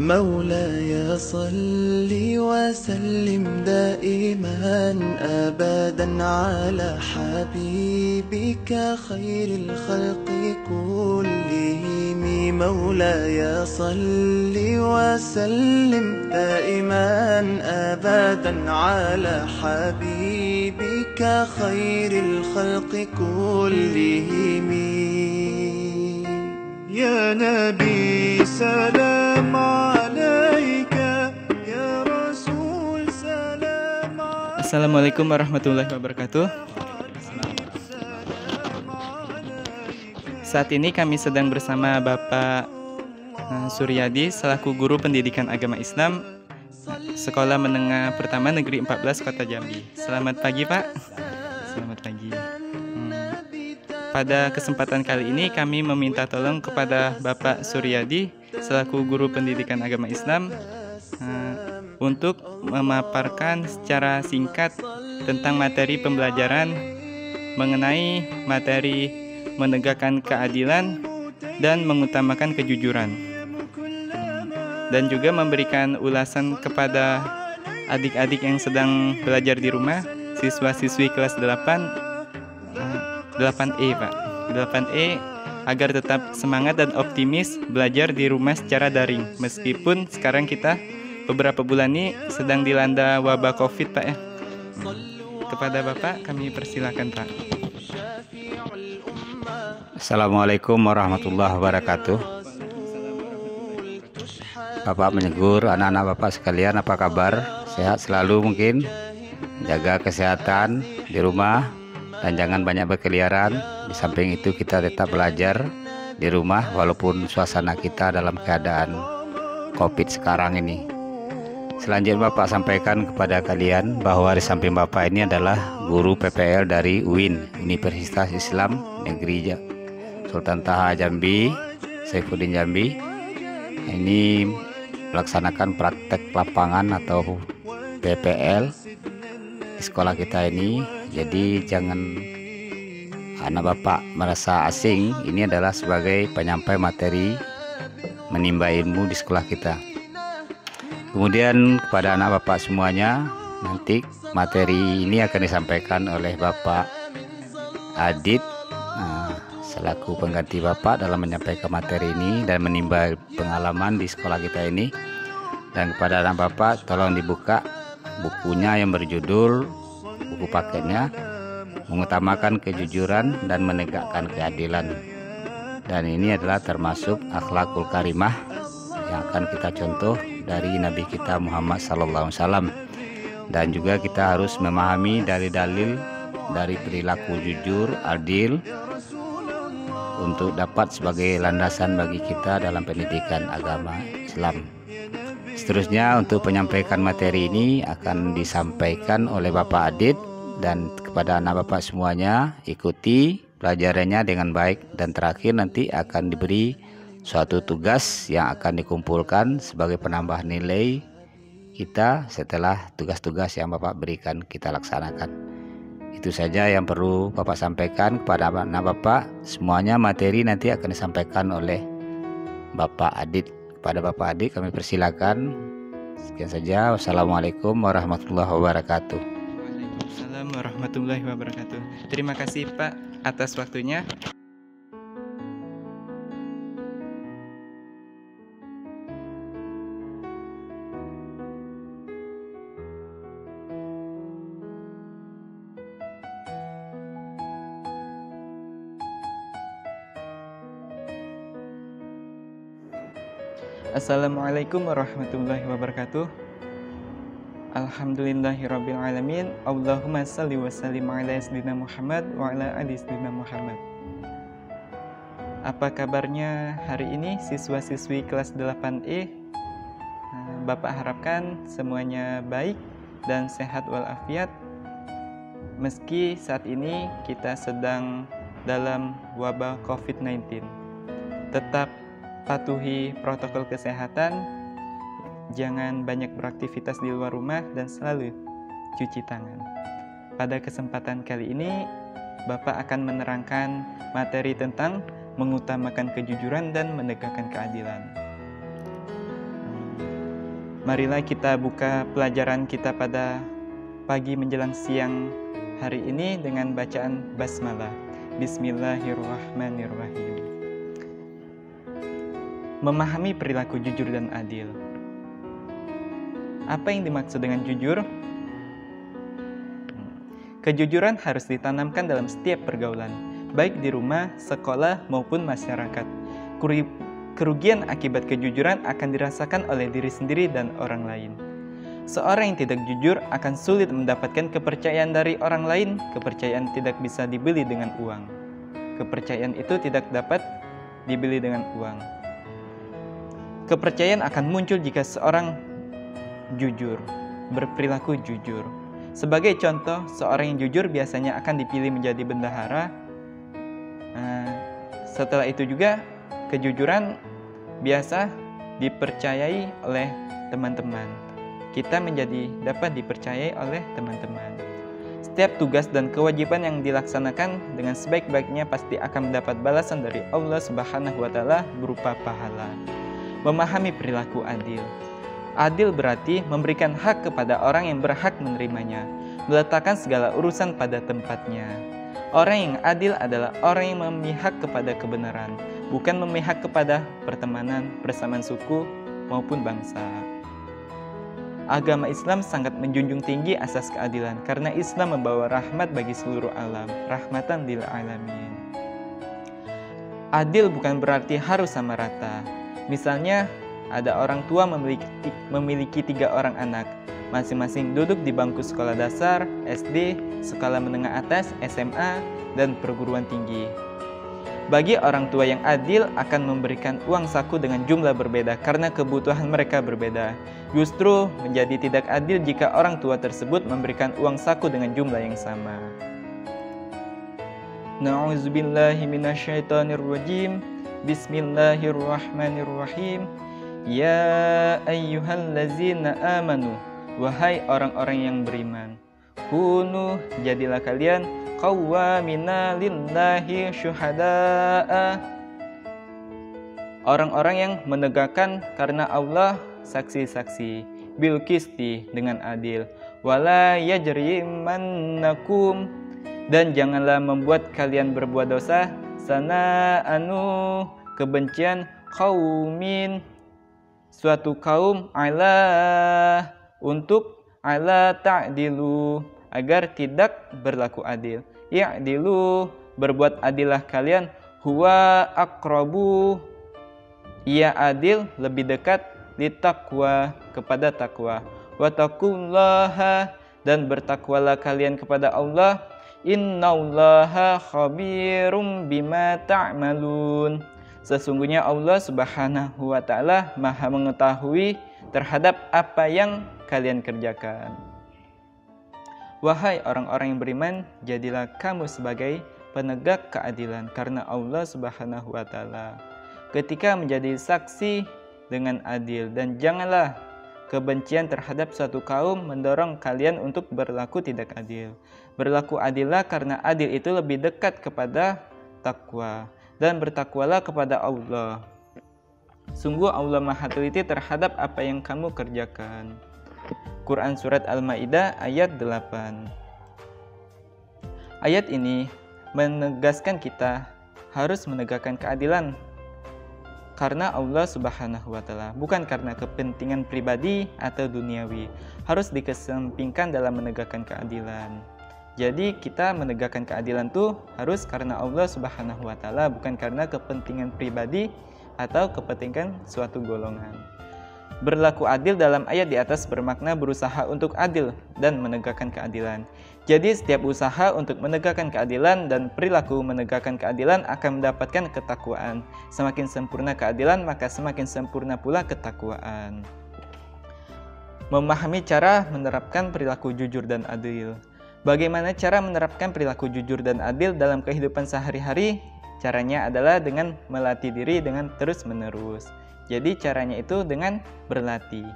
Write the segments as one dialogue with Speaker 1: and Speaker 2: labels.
Speaker 1: مولاي صل وسلم دائما أبدا على حبيبك خير الخلق كلهم. مولاي صل وسلم دائما أبدا على حبيبك خير الخلق كلهم. يا نبي سلام عليك يا رسول سلام عليك.
Speaker 2: Assalamualaikum warahmatullahi wabarakatuh. Saat ini kami sedang bersama Bapak Suryadi selaku Guru Pendidikan Agama Islam Sekolah Menengah Pertama Negeri 14 Kota Jambi. Selamat pagi Pak. Selamat pagi. Pada kesempatan kali ini kami meminta tolong kepada Bapak Suryadi selaku Guru Pendidikan Agama Islam untuk memaparkan secara singkat tentang materi pembelajaran mengenai materi menegakkan keadilan dan mengutamakan kejujuran, dan juga memberikan ulasan kepada adik-adik yang sedang belajar di rumah, siswa-siswi kelas 8E Pak, 8E, agar tetap semangat dan optimis belajar di rumah secara daring. Meskipun sekarang kita beberapa bulan ini sedang dilanda wabah COVID Pak ya. Kepada Bapak kami persilakan Pak.
Speaker 3: Assalamualaikum warahmatullahi wabarakatuh. Bapak menegur anak-anak Bapak sekalian, apa kabar? Sehat selalu mungkin? Jaga kesehatan di rumah dan jangan banyak berkeliaran. Di samping itu kita tetap belajar di rumah walaupun suasana kita dalam keadaan COVID sekarang ini. Selanjutnya Bapak sampaikan kepada kalian bahwa di samping Bapak ini adalah guru PPL dari UIN, Universitas Islam Negeri Sultan Taha Jambi, Saifuddin Jambi. Ini melaksanakan praktek lapangan atau PPL di sekolah kita ini. Jadi jangan anak Bapak merasa asing, ini adalah sebagai penyampai materi menimba ilmu di sekolah kita. Kemudian kepada anak Bapak semuanya, nanti materi ini akan disampaikan oleh Bapak Adit selaku pengganti Bapak dalam menyampaikan materi ini dan menimba pengalaman di sekolah kita ini. Dan kepada anak Bapak tolong dibuka bukunya yang berjudul, buku paketnya, mengutamakan kejujuran dan menegakkan keadilan. Dan ini adalah termasuk akhlakul karimah yang akan kita contoh dari Nabi kita Muhammad SAW. Dan juga kita harus memahami dari dalil dari perilaku jujur, adil, untuk dapat sebagai landasan bagi kita dalam pendidikan agama Islam. Seterusnya untuk penyampaikan materi ini akan disampaikan oleh Bapak Adit, dan kepada anak Bapak semuanya ikuti pelajarannya dengan baik, dan terakhir nanti akan diberi suatu tugas yang akan dikumpulkan sebagai penambah nilai kita setelah tugas-tugas yang Bapak berikan kita laksanakan. Itu saja yang perlu Bapak sampaikan kepada anak Bapak semuanya. Materi nanti akan disampaikan oleh Bapak Adit. Kepada Bapak Adit kami persilakan. Sekian saja. Wassalamualaikum warahmatullahi wabarakatuh.
Speaker 2: Waalaikumsalam warahmatullahi wabarakatuh. Terima kasih Pak atas waktunya. Assalamualaikum warahmatullahi wabarakatuh. Alhamdulillahirabbil alamin. Allahumma shalli wa sallim ala sayyidina Muhammad wa ala ali sayyidina Muhammad. Apa kabarnya hari ini siswa-siswi kelas 8E? Bapak harapkan semuanya baik dan sehat walafiat. Meski saat ini kita sedang dalam wabah COVID-19, tetap patuhi protokol kesehatan, jangan banyak beraktivitas di luar rumah, dan selalu cuci tangan. Pada kesempatan kali ini, Bapak akan menerangkan materi tentang mengutamakan kejujuran dan menegakkan keadilan. Marilah kita buka pelajaran kita pada pagi menjelang siang hari ini dengan bacaan basmalah. Bismillahirrahmanirrahim. Memahami perilaku jujur dan adil. Apa yang dimaksud dengan jujur? Kejujuran harus ditanamkan dalam setiap pergaulan, baik di rumah, sekolah, maupun masyarakat. Kerugian akibat kejujuran akan dirasakan oleh diri sendiri dan orang lain. Seorang yang tidak jujur akan sulit mendapatkan kepercayaan dari orang lain. Kepercayaan tidak bisa dibeli dengan uang. Kepercayaan itu tidak dapat dibeli dengan uang. Kepercayaan akan muncul jika seorang jujur, berperilaku jujur. Sebagai contoh, seorang yang jujur biasanya akan dipilih menjadi bendahara. Setelah itu juga, kejujuran biasa dipercayai oleh teman-teman. Kita dapat dipercayai oleh teman-teman. Setiap tugas dan kewajiban yang dilaksanakan dengan sebaik-baiknya pasti akan mendapat balasan dari Allah Subhanahu wa Ta'ala berupa pahala. Memahami perilaku adil. Adil berarti memberikan hak kepada orang yang berhak menerimanya, meletakkan segala urusan pada tempatnya. Orang yang adil adalah orang yang memihak kepada kebenaran, bukan memihak kepada pertemanan, persamaan suku, maupun bangsa. Agama Islam sangat menjunjung tinggi asas keadilan, karena Islam membawa rahmat bagi seluruh alam, rahmatan lil alamin. Adil bukan berarti harus sama rata. Misalnya, ada orang tua memiliki 3 orang anak, masing-masing duduk di bangku sekolah dasar, SD, sekolah menengah atas, SMA, dan perguruan tinggi. Bagi orang tua yang adil akan memberikan uang saku dengan jumlah berbeda karena kebutuhan mereka berbeda. Justru menjadi tidak adil jika orang tua tersebut memberikan uang saku dengan jumlah yang sama. Na'udzubillahi minasyaitonirrajim. Bismillahirrahmanirrahim. Ya ayyuhallazina amanu, wahai orang-orang yang beriman, kunu, jadilah kalian qawwamina lillahi syuhada'a, orang-orang yang menegakkan karena Allah saksi-saksi, bil qisti, dengan adil, wala yajrimannakum, dan janganlah membuat kalian berbuat dosa, sana'anu, kebencian, qaumin, suatu kaum, ala, untuk, ala ta'dilu, agar tidak berlaku adil. Ya'dilu, berbuat adillah kalian, huwa aqrabu, ia adil lebih dekat, litaqwa, kepada takwa, wattaqullaha, dan bertakwalah kalian kepada Allah, innallaha khabirum bima ta'malun, sesungguhnya Allah Subhanahu wa Ta'ala Maha mengetahui terhadap apa yang kalian kerjakan. Wahai orang-orang yang beriman, jadilah kamu sebagai penegak keadilan karena Allah Subhanahu wa Ta'ala ketika menjadi saksi dengan adil, dan janganlah kebencian terhadap suatu kaum mendorong kalian untuk berlaku tidak adil. Berlaku adillah karena adil itu lebih dekat kepada takwa, dan bertakwalah kepada Allah. Sungguh Allah Maha teliti terhadap apa yang kamu kerjakan. Quran Surat Al-Ma'idah ayat 8. Ayat ini menegaskan kita harus menegakkan keadilan karena Allah Subhanahu wa Ta'ala, bukan karena kepentingan pribadi atau duniawi. Harus dikesampingkan dalam menegakkan keadilan. Jadi kita menegakkan keadilan itu harus karena Allah Subhanahu wa Ta'ala, bukan karena kepentingan pribadi atau kepentingan suatu golongan. Berlaku adil dalam ayat di atas bermakna berusaha untuk adil dan menegakkan keadilan. Jadi setiap usaha untuk menegakkan keadilan dan perilaku menegakkan keadilan akan mendapatkan ketakwaan. Semakin sempurna keadilan, maka semakin sempurna pula ketakwaan. Memahami cara menerapkan perilaku jujur dan adil. Bagaimana cara menerapkan perilaku jujur dan adil dalam kehidupan sehari-hari? Caranya adalah dengan melatih diri dengan terus-menerus. Jadi caranya itu dengan berlatih,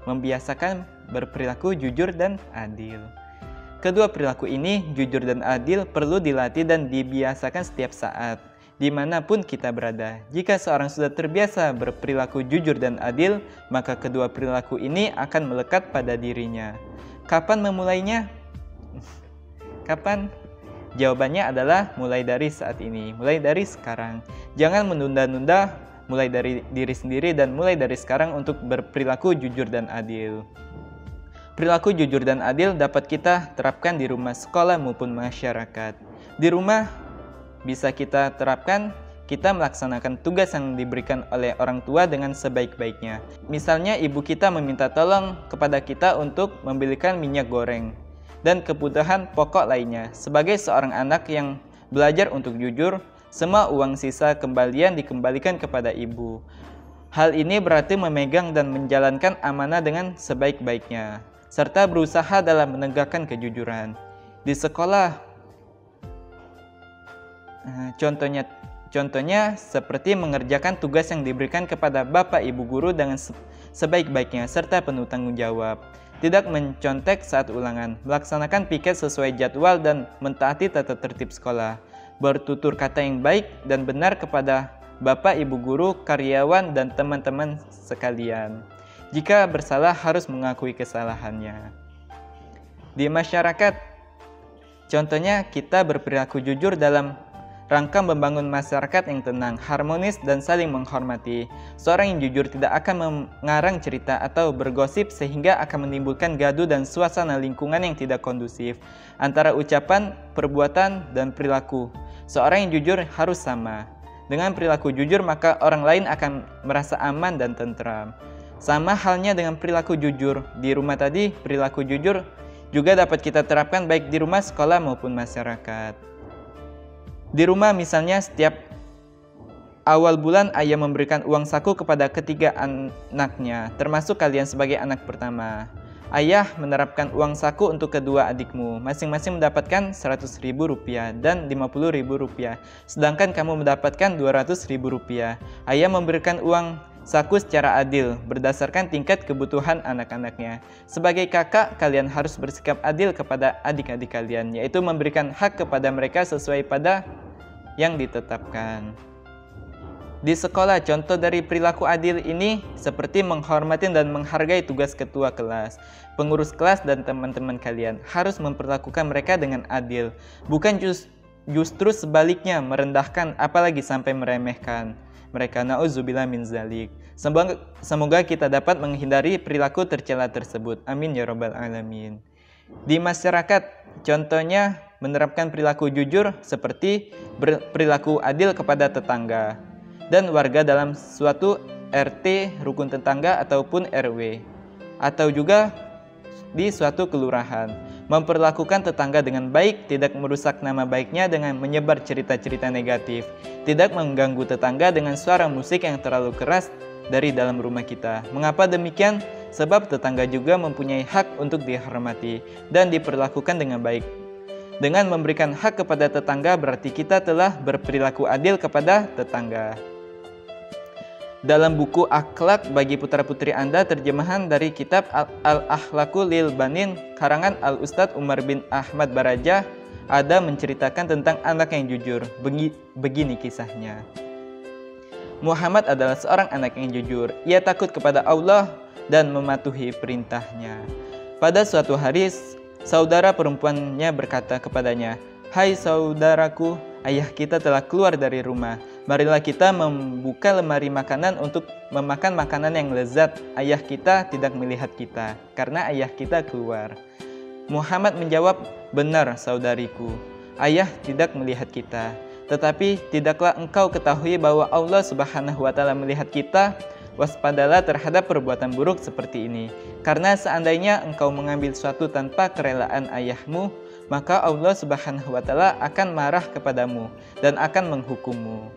Speaker 2: membiasakan berperilaku jujur dan adil. Kedua perilaku ini, jujur dan adil, perlu dilatih dan dibiasakan setiap saat. dimanapun kita berada. Jika seorang sudah terbiasa berperilaku jujur dan adil, maka kedua perilaku ini akan melekat pada dirinya. Kapan memulainya? Kapan? Jawabannya adalah mulai dari saat ini, mulai dari sekarang. Jangan menunda-nunda, mulai dari diri sendiri dan mulai dari sekarang untuk berperilaku jujur dan adil. Perilaku jujur dan adil dapat kita terapkan di rumah, sekolah maupun masyarakat. Di rumah bisa kita terapkan, kita melaksanakan tugas yang diberikan oleh orang tua dengan sebaik-baiknya. Misalnya ibu kita meminta tolong kepada kita untuk membelikan minyak goreng dan kebutuhan pokok lainnya. Sebagai seorang anak yang belajar untuk jujur, semua uang sisa kembalian dikembalikan kepada ibu. Hal ini berarti memegang dan menjalankan amanah dengan sebaik-baiknya, serta berusaha dalam menegakkan kejujuran. Di sekolah, contohnya seperti mengerjakan tugas yang diberikan kepada bapak ibu guru dengan sebaik-baiknya, serta penuh tanggung jawab. Tidak mencontek saat ulangan, melaksanakan piket sesuai jadwal dan mentaati tata tertib sekolah, bertutur kata yang baik dan benar kepada bapak, ibu guru, karyawan, dan teman-teman sekalian. Jika bersalah harus mengakui kesalahannya. Di masyarakat, contohnya kita berperilaku jujur dalam rangka membangun masyarakat yang tenang, harmonis, dan saling menghormati. Seorang yang jujur tidak akan mengarang cerita atau bergosip sehingga akan menimbulkan gaduh dan suasana lingkungan yang tidak kondusif antara ucapan, perbuatan, dan perilaku. Seorang yang jujur harus sama. Dengan perilaku jujur, maka orang lain akan merasa aman dan tentram. Sama halnya dengan perilaku jujur. Di rumah tadi, perilaku jujur juga dapat kita terapkan baik di rumah, sekolah, maupun masyarakat. Di rumah misalnya setiap awal bulan ayah memberikan uang saku kepada ketiga anaknya, termasuk kalian sebagai anak pertama. Ayah menerapkan uang saku untuk kedua adikmu, masing-masing mendapatkan Rp100.000 dan Rp50.000, sedangkan kamu mendapatkan Rp200.000. Ayah memberikan uang saku secara adil, berdasarkan tingkat kebutuhan anak-anaknya. Sebagai kakak, kalian harus bersikap adil kepada adik-adik kalian, yaitu memberikan hak kepada mereka sesuai pada yang ditetapkan. Di sekolah, contoh dari perilaku adil ini seperti menghormati dan menghargai tugas ketua kelas, pengurus kelas, dan teman-teman kalian. Harus memperlakukan mereka dengan adil, bukan justru sebaliknya merendahkan, apalagi sampai meremehkan mereka. Na'udzubillah min zalik. Semoga kita dapat menghindari perilaku tercela tersebut. Amin ya rabbal alamin. Di masyarakat, contohnya menerapkan perilaku jujur seperti berperilaku adil kepada tetangga dan warga dalam suatu RT, rukun tetangga, ataupun RW, atau juga di suatu kelurahan. Memperlakukan tetangga dengan baik, tidak merusak nama baiknya dengan menyebar cerita-cerita negatif, tidak mengganggu tetangga dengan suara musik yang terlalu keras dari dalam rumah kita. Mengapa demikian? Sebab tetangga juga mempunyai hak untuk dihormati dan diperlakukan dengan baik. Dengan memberikan hak kepada tetangga berarti kita telah berperilaku adil kepada tetangga. Dalam buku Akhlak bagi putra-putri Anda, terjemahan dari kitab Al-Akhlaqu lil Banin karangan Al-Ustadz Umar bin Ahmad Barajah, ada menceritakan tentang anak yang jujur. Begini kisahnya. Muhammad adalah seorang anak yang jujur. Ia takut kepada Allah dan mematuhi perintahnya. Pada suatu hari, saudara perempuannya berkata kepadanya, "Hai saudaraku, ayah kita telah keluar dari rumah. Marilah kita membuka lemari makanan untuk memakan makanan yang lezat. Ayah kita tidak melihat kita, karena ayah kita keluar." Muhammad menjawab, "Benar saudariku, ayah tidak melihat kita. Tetapi tidaklah engkau ketahui bahwa Allah Subhanahu wa Ta'ala melihat kita? Waspadalah terhadap perbuatan buruk seperti ini. Karena seandainya engkau mengambil sesuatu tanpa kerelaan ayahmu, maka Allah Subhanahu wa Ta'ala akan marah kepadamu dan akan menghukummu."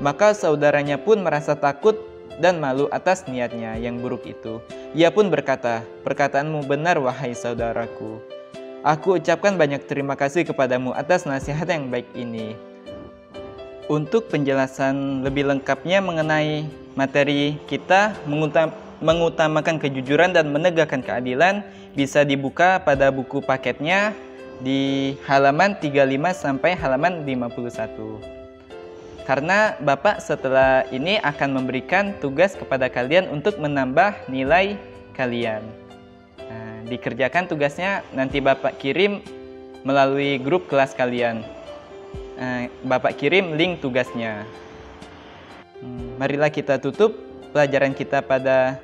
Speaker 2: Maka saudaranya pun merasa takut dan malu atas niatnya yang buruk itu. Ia pun berkata, "Perkataanmu benar wahai saudaraku. Aku ucapkan banyak terima kasih kepadamu atas nasihat yang baik ini." Untuk penjelasan lebih lengkapnya mengenai materi kita mengutamakan kejujuran dan menegakkan keadilan, bisa dibuka pada buku paketnya di halaman 35 sampai halaman 51. Karena Bapak setelah ini akan memberikan tugas kepada kalian untuk menambah nilai kalian. Nah, dikerjakan tugasnya nanti Bapak kirim melalui grup kelas kalian. Bapak kirim link tugasnya. Marilah kita tutup pelajaran kita pada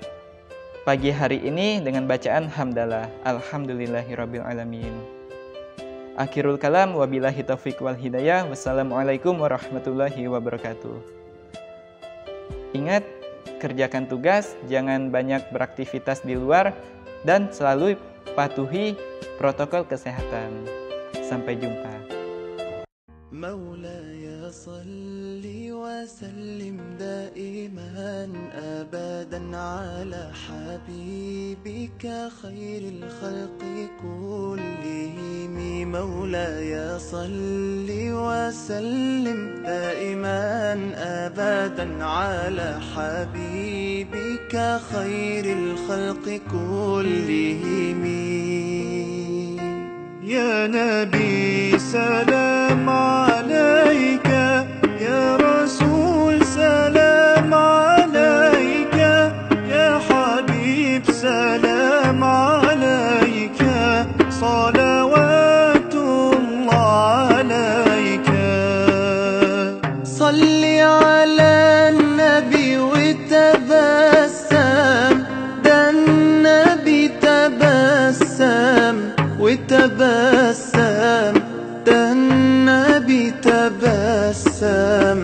Speaker 2: pagi hari ini dengan bacaan hamdalah. Alhamdulillahirabbil alamin. Akhirul kalam, wabillahi taufiq wal hidayah. Wassalamualaikum warahmatullahi wabarakatuh. Ingat, kerjakan tugas, jangan banyak beraktivitas di luar, dan selalu patuhi protokol kesehatan. Sampai jumpa.
Speaker 1: مولاي صل وسلم دائما أبدا على حبيبك خير الخلق كلهم مولاي صل وسلم دائما أبدا على حبيبك خير الخلق كلهم يا نبي سلام عليك يا رسول سلام عليك يا حبيب سلام عليك صلوات الله عليك صل على النبي وتبسم ده النبي تبسم وتبسم ده النبي تبسم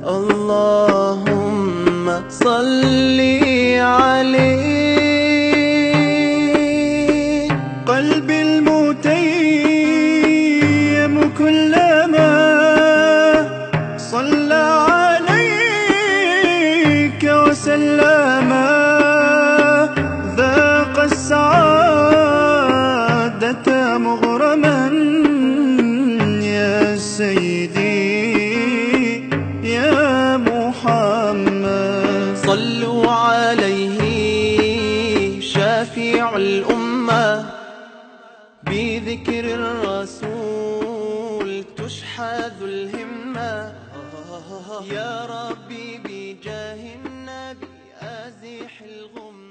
Speaker 1: اللهم صل عليه قلبي المتيم كلما صلى عليك وسلم ذاق السعادة مغرما يا سيدي يا محمد صلوا عليه شافع الأمة بذكر الرسول تشحذ الهمة يا ربي بجاه النبي أزح الغمة